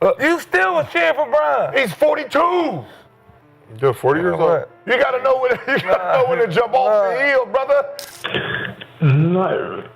You still was cheering for Bron. He's 42. You're 40 years old. You gotta know when to jump off the hill, brother.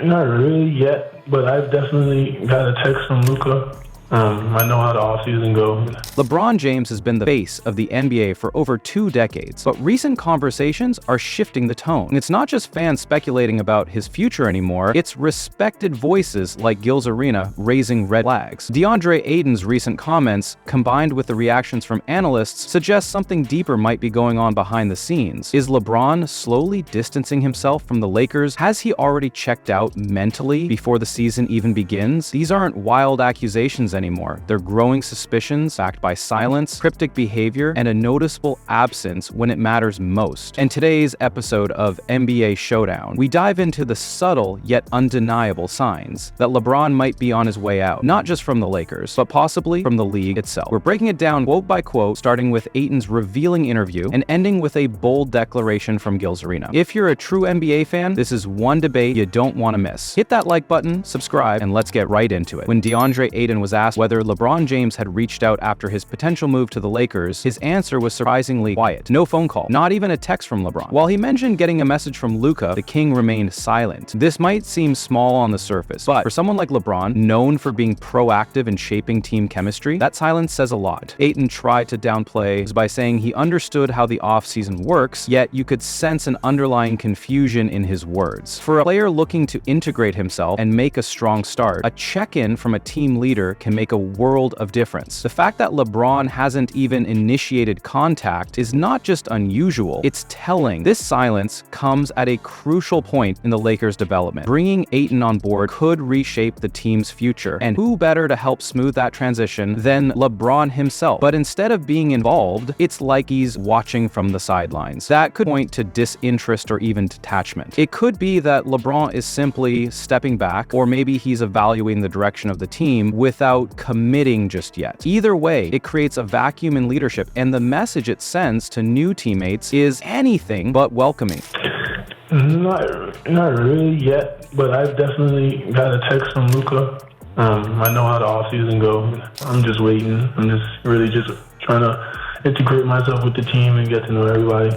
Not really yet, but I've definitely got a text from Luka. I know how the offseason goes. LeBron James has been the face of the NBA for over 2 decades, but recent conversations are shifting the tone. And it's not just fans speculating about his future anymore, it's respected voices like Gil's Arena raising red flags. Deandre Ayton's recent comments, combined with the reactions from analysts, suggest something deeper might be going on behind the scenes. Is LeBron slowly distancing himself from the Lakers? Has he already checked out mentally before the season even begins? These aren't wild accusations anymore. They're growing suspicions backed by silence, cryptic behavior, and a noticeable absence when it matters most. In today's episode of NBA Showdown, we dive into the subtle yet undeniable signs that LeBron might be on his way out, not just from the Lakers, but possibly from the league itself. We're breaking it down quote by quote, starting with Ayton's revealing interview and ending with a bold declaration from Gil's Arena. If you're a true NBA fan, this is one debate you don't want to miss. Hit that like button, subscribe, and let's get right into it. When Deandre Ayton was asked whether LeBron James had reached out after his potential move to the Lakers, his answer was surprisingly quiet. No phone call, not even a text from LeBron. While he mentioned getting a message from Luka, the King remained silent. This might seem small on the surface, but for someone like LeBron, known for being proactive in shaping team chemistry, that silence says a lot. Ayton tried to downplay by saying he understood how the offseason works, yet you could sense an underlying confusion in his words. For a player looking to integrate himself and make a strong start, a check-in from a team leader can make a world of difference. The fact that LeBron hasn't even initiated contact is not just unusual, it's telling. This silence comes at a crucial point in the Lakers' development. Bringing Ayton on board could reshape the team's future, and who better to help smooth that transition than LeBron himself? But instead of being involved, it's like he's watching from the sidelines. That could point to disinterest or even detachment. It could be that LeBron is simply stepping back, or maybe he's evaluating the direction of the team without committing just yet. Either way, it creates a vacuum in leadership, and the message it sends to new teammates is anything but welcoming. Not really yet, but I've definitely got a text from Luka. I know how the offseason goes. I'm just waiting. I'm just trying to integrate myself with the team and get to know everybody.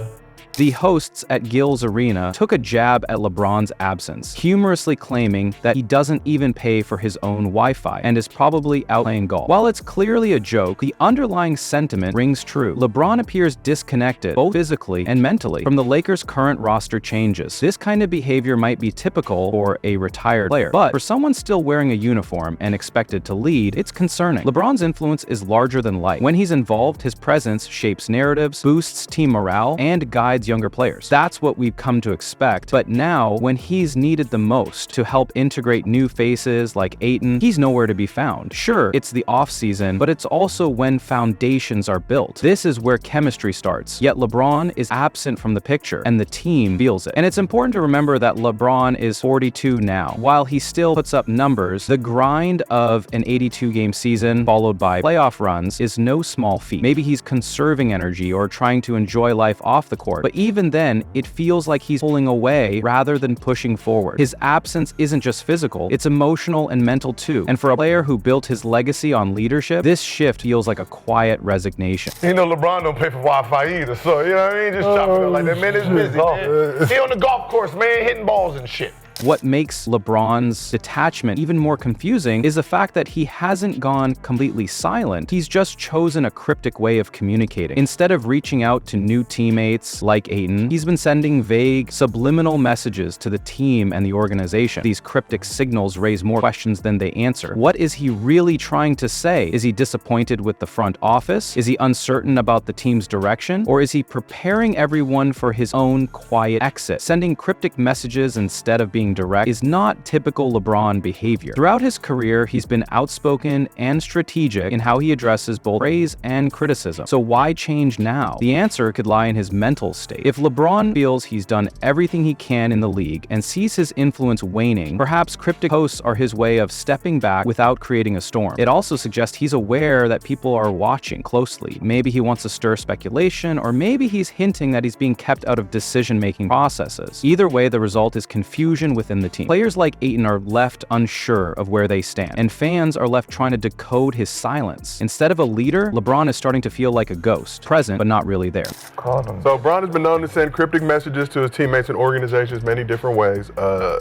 The hosts at Gil's Arena took a jab at LeBron's absence, humorously claiming that he doesn't even pay for his own Wi-Fi and is probably out playing golf. While it's clearly a joke, the underlying sentiment rings true. LeBron appears disconnected, both physically and mentally, from the Lakers' current roster changes. This kind of behavior might be typical for a retired player, but for someone still wearing a uniform and expected to lead, it's concerning. LeBron's influence is larger than life. When he's involved, his presence shapes narratives, boosts team morale, and guides younger players. That's what we've come to expect, but now, when he's needed the most to help integrate new faces like Ayton, he's nowhere to be found. Sure, it's the offseason, but it's also when foundations are built. This is where chemistry starts, yet LeBron is absent from the picture, and the team feels it. And it's important to remember that LeBron is 42 now. While he still puts up numbers, the grind of an 82-game season followed by playoff runs is no small feat. Maybe he's conserving energy or trying to enjoy life off the court, but even then, it feels like he's pulling away rather than pushing forward. His absence isn't just physical, it's emotional and mental too. And for a player who built his legacy on leadership, this shift feels like a quiet resignation. You know, LeBron don't pay for Wi-Fi either, so you know what I mean? Just chop it up like that. Man, it's busy, man. He on the golf course, man, hitting balls and shit. What makes LeBron's detachment even more confusing is the fact that he hasn't gone completely silent. He's just chosen a cryptic way of communicating. Instead of reaching out to new teammates like Ayton, he's been sending vague, subliminal messages to the team and the organization. These cryptic signals raise more questions than they answer. What is he really trying to say? Is he disappointed with the front office? Is he uncertain about the team's direction? Or is he preparing everyone for his own quiet exit? Sending cryptic messages instead of being direct is not typical LeBron behavior. Throughout his career, he's been outspoken and strategic in how he addresses both praise and criticism. So why change now? The answer could lie in his mental state. If LeBron feels he's done everything he can in the league and sees his influence waning, perhaps cryptic posts are his way of stepping back without creating a storm. It also suggests he's aware that people are watching closely. Maybe he wants to stir speculation, or maybe he's hinting that he's being kept out of decision-making processes. Either way, the result is confusion even within the team. Players like Ayton are left unsure of where they stand, and fans are left trying to decode his silence. Instead of a leader, LeBron is starting to feel like a ghost, present but not really there. So LeBron has been known to send cryptic messages to his teammates and organizations many different ways.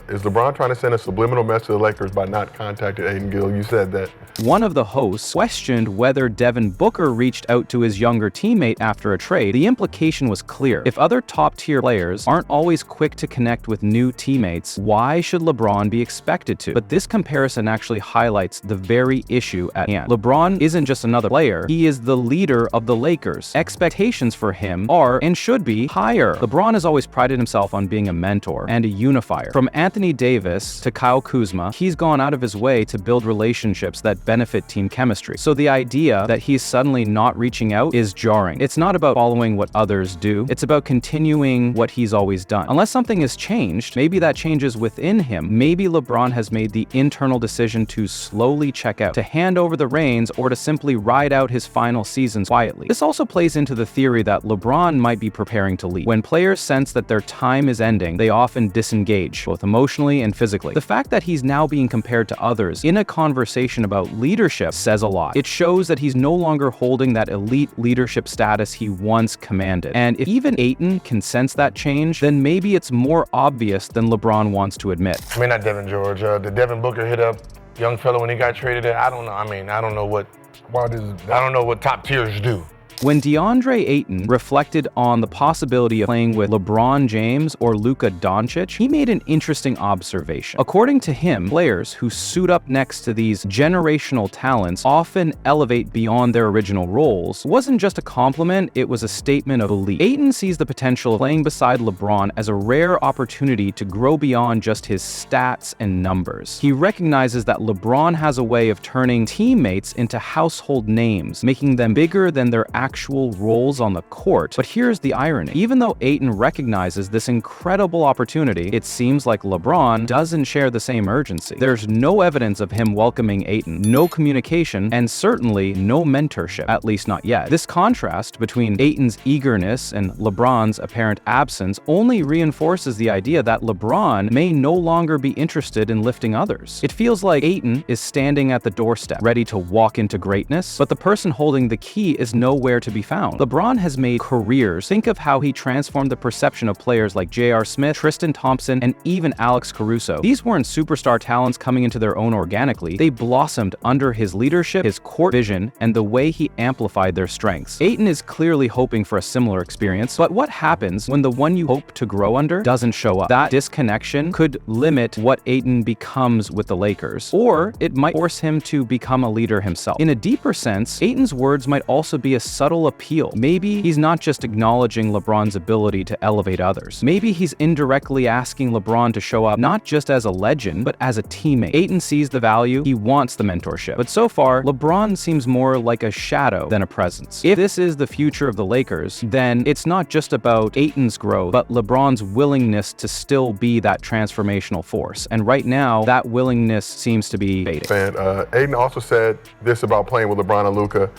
Is LeBron trying to send a subliminal message to the Lakers by not contacting Ayton Gill? You said that. One of the hosts questioned whether Devin Booker reached out to his younger teammate after a trade. The implication was clear. If other top-tier players aren't always quick to connect with new teammates, why should LeBron be expected to? But this comparison actually highlights the very issue at hand. LeBron isn't just another player, he is the leader of the Lakers. Expectations for him are and should be higher. LeBron has always prided himself on being a mentor and a unifier. From Anthony Davis to Kyle Kuzma, he's gone out of his way to build relationships that benefit team chemistry. So the idea that he's suddenly not reaching out is jarring. It's not about following what others do, it's about continuing what he's always done. Unless something has changed, maybe that changes within him. Maybe LeBron has made the internal decision to slowly check out, to hand over the reins, or to simply ride out his final seasons quietly. This also plays into the theory that LeBron might be preparing to leave. When players sense that their time is ending, they often disengage, both emotionally and physically. The fact that he's now being compared to others in a conversation about leadership says a lot. It shows that he's no longer holding that elite leadership status he once commanded. And if even Ayton can sense that change, then maybe it's more obvious than LeBron wants to admit. I mean, not Devin George. Did Devin Booker hit up young fellow when he got traded? I don't know. I mean, I don't know what top tiers do. When Deandre Ayton reflected on the possibility of playing with LeBron James or Luka Doncic, he made an interesting observation. According to him, players who suit up next to these generational talents often elevate beyond their original roles. It wasn't just a compliment, it was a statement of belief. Ayton sees the potential of playing beside LeBron as a rare opportunity to grow beyond just his stats and numbers. He recognizes that LeBron has a way of turning teammates into household names, making them bigger than their actual roles on the court. But here's the irony. Even though Ayton recognizes this incredible opportunity, it seems like LeBron doesn't share the same urgency. There's no evidence of him welcoming Ayton, no communication, and certainly no mentorship, at least not yet. This contrast between Ayton's eagerness and LeBron's apparent absence only reinforces the idea that LeBron may no longer be interested in lifting others. It feels like Ayton is standing at the doorstep, ready to walk into greatness, but the person holding the key is nowhere to be found. LeBron has made careers. Think of how he transformed the perception of players like J.R. Smith, Tristan Thompson, and even Alex Caruso. These weren't superstar talents coming into their own organically. They blossomed under his leadership, his court vision, and the way he amplified their strengths. Ayton is clearly hoping for a similar experience, but what happens when the one you hope to grow under doesn't show up? That disconnection could limit what Ayton becomes with the Lakers, or it might force him to become a leader himself. In a deeper sense, Ayton's words might also be a subtle appeal. Maybe he's not just acknowledging LeBron's ability to elevate others. Maybe he's indirectly asking LeBron to show up not just as a legend, but as a teammate. Ayton sees the value, he wants the mentorship. But so far, LeBron seems more like a shadow than a presence. If this is the future of the Lakers, then it's not just about Ayton's growth, but LeBron's willingness to still be that transformational force. And right now, that willingness seems to be fading. Ayton also said this about playing with LeBron and Luka.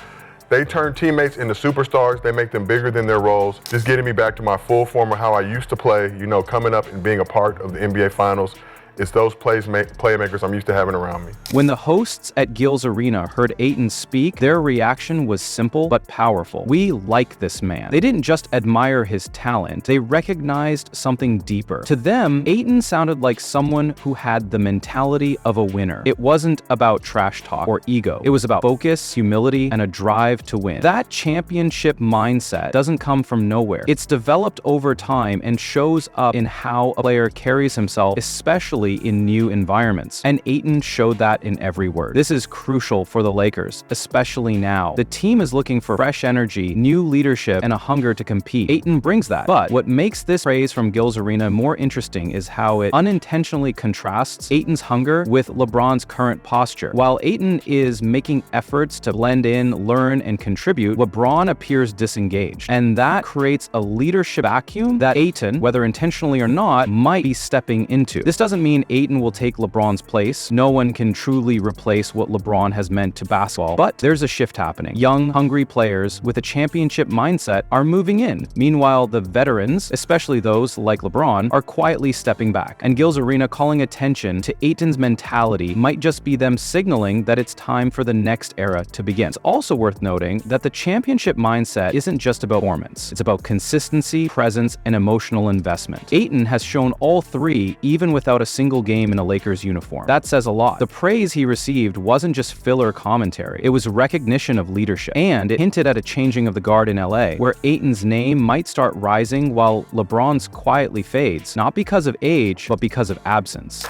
They turn teammates into superstars. They make them bigger than their roles. Just getting me back to my full form of how I used to play, you know, coming up and being a part of the NBA Finals. It's those playmakers I'm used to having around me. When the hosts at Gil's Arena heard Ayton speak, their reaction was simple but powerful. We like this man. They didn't just admire his talent, they recognized something deeper. To them, Ayton sounded like someone who had the mentality of a winner. It wasn't about trash talk or ego. It was about focus, humility, and a drive to win. That championship mindset doesn't come from nowhere. It's developed over time and shows up in how a player carries himself, especially in new environments. And Ayton showed that in every word. This is crucial for the Lakers, especially now. The team is looking for fresh energy, new leadership, and a hunger to compete. Ayton brings that. But what makes this praise from Gil's Arena more interesting is how it unintentionally contrasts Ayton's hunger with LeBron's current posture. While Ayton is making efforts to blend in, learn, and contribute, LeBron appears disengaged. And that creates a leadership vacuum that Ayton, whether intentionally or not, might be stepping into. This doesn't mean mean Ayton will take LeBron's place. No one can truly replace what LeBron has meant to basketball. But there's a shift happening. Young, hungry players with a championship mindset are moving in. Meanwhile, the veterans, especially those like LeBron, are quietly stepping back. And Gil's Arena calling attention to Ayton's mentality might just be them signaling that it's time for the next era to begin. It's also worth noting that the championship mindset isn't just about performance. It's about consistency, presence, and emotional investment. Ayton has shown all three even without a single game in a Lakers uniform. That says a lot. The praise he received wasn't just filler commentary. It was recognition of leadership. And it hinted at a changing of the guard in LA, where Ayton's name might start rising while LeBron's quietly fades, not because of age, but because of absence.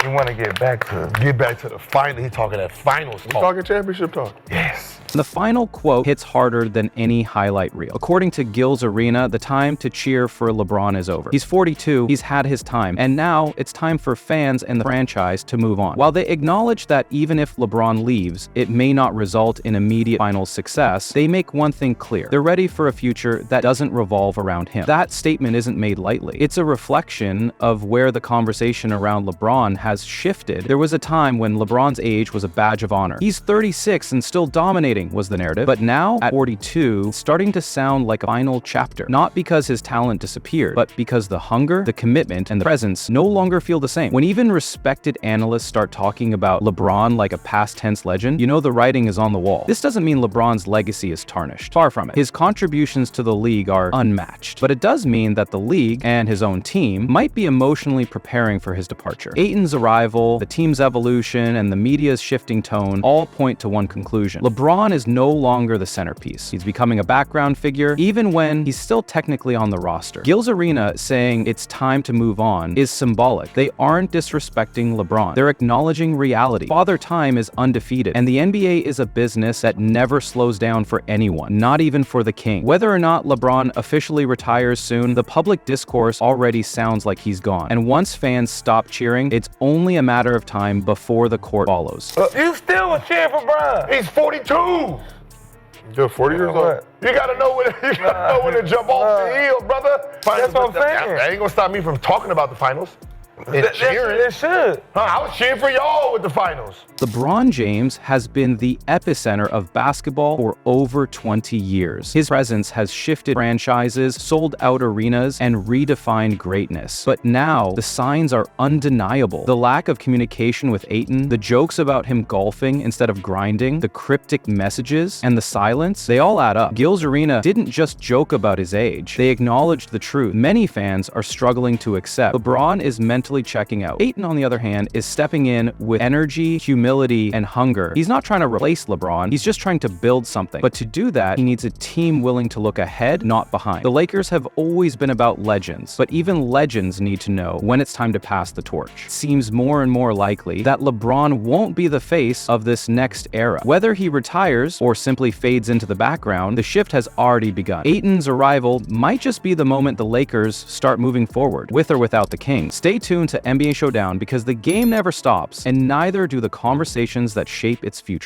You want to get back to the final. He's talking that finals talk. Talking championship talk. yes. The final quote hits harder than any highlight reel. According to Gil's Arena, the time to cheer for LeBron is over. He's 42, he's had his time, and now it's time for fans and the franchise to move on. While they acknowledge that even if LeBron leaves, it may not result in immediate finals success, they make one thing clear. They're ready for a future that doesn't revolve around him. That statement isn't made lightly. It's a reflection of where the conversation around LeBron has shifted. There was a time when LeBron's age was a badge of honor. He's 36 and still dominating was the narrative, but now at 42, it's starting to sound like a final chapter. Not because his talent disappeared, but because the hunger, the commitment, and the presence no longer feel the same. When even respected analysts start talking about LeBron like a past tense legend, you know the writing is on the wall. This doesn't mean LeBron's legacy is tarnished. Far from it. His contributions to the league are unmatched, but it does mean that the league and his own team might be emotionally preparing for his departure. Ayton's arrival, the team's evolution, and the media's shifting tone all point to one conclusion. LeBron is no longer the centerpiece. He's becoming a background figure, even when he's still technically on the roster. Gil's Arena saying it's time to move on is symbolic. They aren't disrespecting LeBron. They're acknowledging reality. Father Time is undefeated, and the NBA is a business that never slows down for anyone, not even for the king. Whether or not LeBron officially retires soon, the public discourse already sounds like he's gone. And once fans stop cheering, it's only a matter of time before the court follows. You still was cheering for Bron. He's 42. You're 40 years old. You gotta know when to jump off the hill, brother. That's what I'm saying. That ain't gonna stop me from talking about the finals. And cheering. It should. I was cheering for y'all with the finals. LeBron James has been the epicenter of basketball for over 20 years. His presence has shifted franchises, sold out arenas, and redefined greatness. But now, the signs are undeniable. The lack of communication with Ayton, the jokes about him golfing instead of grinding, the cryptic messages, and the silence, they all add up. Gil's Arena didn't just joke about his age. They acknowledged the truth. Many fans are struggling to accept. LeBron is mentally checking out. Ayton, on the other hand, is stepping in with energy, humility, and hunger. He's not trying to replace LeBron, he's just trying to build something. But to do that, he needs a team willing to look ahead, not behind. The Lakers have always been about legends, but even legends need to know when it's time to pass the torch. It seems more and more likely that LeBron won't be the face of this next era. Whether he retires or simply fades into the background, the shift has already begun. Ayton's arrival might just be the moment the Lakers start moving forward, with or without the King. Stay tuned to NBA Showdown because the game never stops, and neither do the conversations that shape its future.